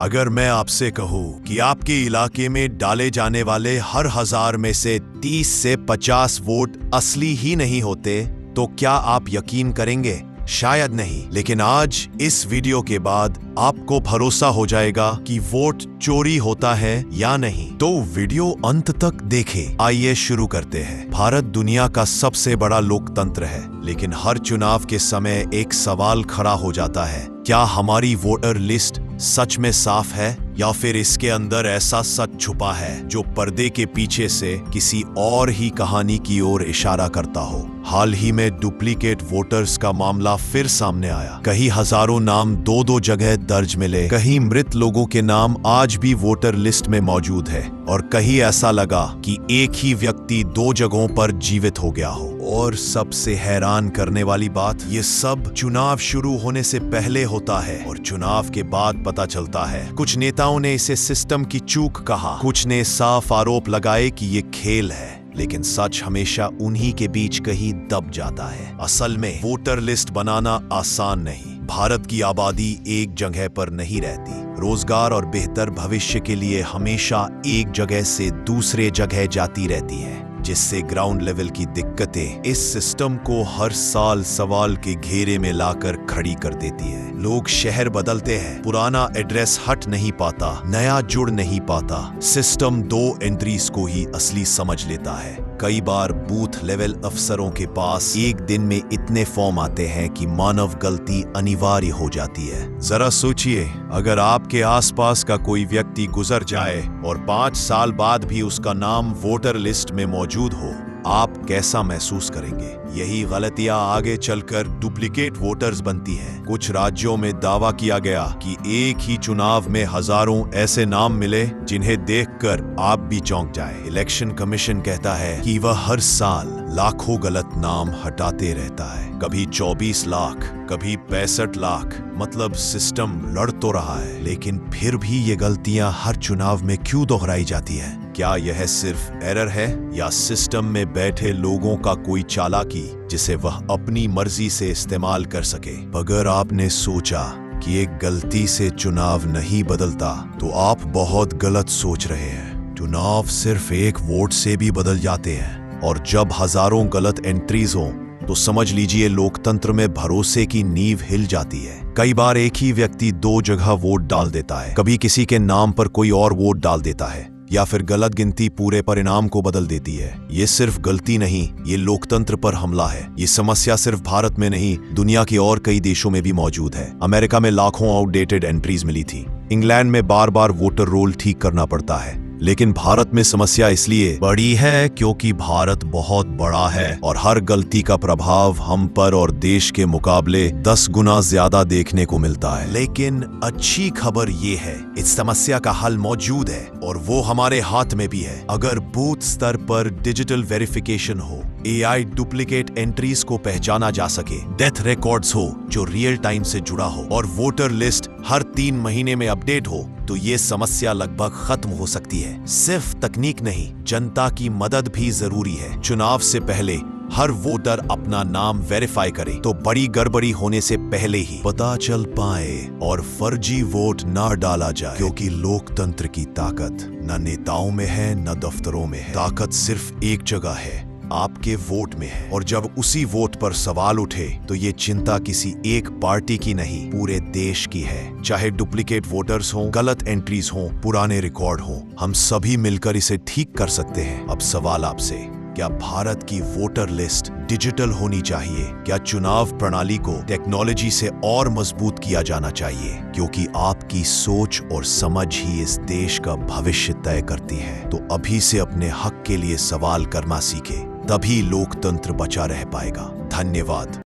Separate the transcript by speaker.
Speaker 1: अगर मैं आपसे कहूं कि आपके इलाके में डाले जाने वाले हर 1000 में से 30 से 50 वोट असली ही नहीं होते, तो क्या आप यकीन करेंगे? शायद नहीं। लेकिन आज इस वीडियो के बाद आपको भरोसा हो जाएगा कि वोट चोरी होता है या नहीं। तो वीडियो अंत तक देखें। आइए शुरू करते हैं। भारत दुनिया का सबसे बड़ा लोकतंत्र है, लेकिन हर चुनाव के समय एक सवाल खड़ा हो जाता है। क्या हमारी वोटर लिस्ट सच में साफ है, या फिर इसके अंदर ऐसा सच छुपा है जो पर्दे के पीछे से किसी और ही कहानी की ओर इशारा करता हो? हाल ही में डुप्लीकेट वोटर्स का मामला फिर सामने आया। कहीं हजारों नाम दो जगह दर्ज मिले, कहीं मृत लोगों के नाम आज भी वोटर लिस्ट में मौजूद है, और कहीं ऐसा लगा कि एक ही व्यक्ति 2 जगहों पर जीवित हो गया हो। और सबसे हैरान करने वाली बात, ये सब चुनाव शुरू होने से पहले होता है और चुनाव के बाद पता चलता है। कुछ नेताओं ने इसे सिस्टम की चूक कहा, कुछ ने साफ आरोप लगाए कि ये खेल है, लेकिन सच हमेशा उन्हीं के बीच कहीं दब जाता है। असल में वोटर लिस्ट बनाना आसान नहीं। भारत की आबादी एक जगह पर नहीं रहती। रोजगार और बेहतर भविष्य के लिए हमेशा एक जगह से दूसरे जगह जाती रहती है, जिससे ग्राउंड लेवल की दिक्कतें इस सिस्टम को हर साल सवाल के घेरे में लाकर खड़ी कर देती है। लोग शहर बदलते हैं, पुराना एड्रेस हट नहीं पाता, नया जुड़ नहीं पाता। सिस्टम 2 एंट्रीज को ही असली समझ लेता है। कई बार बूथ लेवल अफसरों के पास एक दिन में इतने फॉर्म आते हैं कि मानव गलती अनिवार्य हो जाती है। जरा सोचिए, अगर आपके आसपास का कोई व्यक्ति गुजर जाए और 5 साल बाद भी उसका नाम वोटर लिस्ट में मौजूद हो, आप कैसा महसूस करेंगे? यही गलतियां आगे चलकर डुप्लीकेट वोटर्स बनती हैं। कुछ राज्यों में दावा किया गया कि एक ही चुनाव में हजारों ऐसे नाम मिले जिन्हें देखकर आप भी चौंक जाए। इलेक्शन कमीशन कहता है कि वह हर साल लाखों गलत नाम हटाते रहता है, कभी 24 लाख, कभी 65 लाख। मतलब सिस्टम लड़ तो रहा है, लेकिन फिर भी ये गलतियां हर चुनाव में क्यों दोहराई जाती हैं? क्या यह सिर्फ एरर है, या सिस्टम में बैठे लोगों का कोई चालाकी जिसे वह अपनी मर्जी से इस्तेमाल कर सके? अगर आपने सोचा कि एक गलती से चुनाव नहीं बदलता, तो आप बहुत गलत सोच रहे हैं। चुनाव सिर्फ एक वोट से भी बदल जाते हैं, और जब हजारों गलत एंट्रीज हों, तो समझ लीजिए लोकतंत्र में भरोसे की नींव हिल जाती है। कई बार एक ही व्यक्ति 2 जगह वोट डाल देता है, कभी किसी के नाम पर कोई और वोट डाल देता है, या फिर गलत गिनती पूरे परिणाम को बदल देती है। ये सिर्फ गलती नहीं, ये लोकतंत्र पर हमला है। ये समस्या सिर्फ भारत में नहीं, दुनिया के और कई देशों में भी मौजूद है। अमेरिका में लाखों आउटडेटेड एंट्रीज मिली थी। इंग्लैंड में बार बार वोटर रोल ठीक करना पड़ता है। लेकिन भारत में समस्या इसलिए बड़ी है क्योंकि भारत बहुत बड़ा है, और हर गलती का प्रभाव हम पर और देश के मुकाबले 10 गुना ज्यादा देखने को मिलता है। लेकिन अच्छी खबर ये है, इस समस्या का हल मौजूद है, और वो हमारे हाथ में भी है। अगर बूथ स्तर पर डिजिटल वेरिफिकेशन हो, AI डुप्लीकेट एंट्रीज को पहचाना जा सके, डेथ रिकॉर्ड्स हो जो रियल टाइम से जुड़ा हो, और वोटर लिस्ट हर 3 महीने में अपडेट हो, तो ये समस्या लगभग खत्म हो सकती है। सिर्फ तकनीक नहीं, जनता की मदद भी जरूरी है। चुनाव से पहले हर वोटर अपना नाम वेरीफाई करे, तो बड़ी गड़बड़ी होने से पहले ही पता चल पाए और फर्जी वोट ना डाला जाए। क्योंकि लोकतंत्र की ताकत न नेताओं में है, न दफ्तरों में है। ताकत सिर्फ एक जगह है, आपके वोट में है। और जब उसी वोट पर सवाल उठे, तो ये चिंता किसी एक पार्टी की नहीं, पूरे देश की है। चाहे डुप्लीकेट वोटर्स हों, गलत एंट्रीज हों, पुराने रिकॉर्ड हों, हम सभी मिलकर इसे ठीक कर सकते हैं। अब सवाल आपसे, क्या भारत की वोटर लिस्ट डिजिटल होनी चाहिए? क्या चुनाव प्रणाली को टेक्नोलॉजी से और मजबूत किया जाना चाहिए? क्योंकि आपकी सोच और समझ ही इस देश का भविष्य तय करती है। तो अभी से अपने हक के लिए सवाल करना सीखे, तभी लोकतंत्र बचा रह पाएगा। धन्यवाद।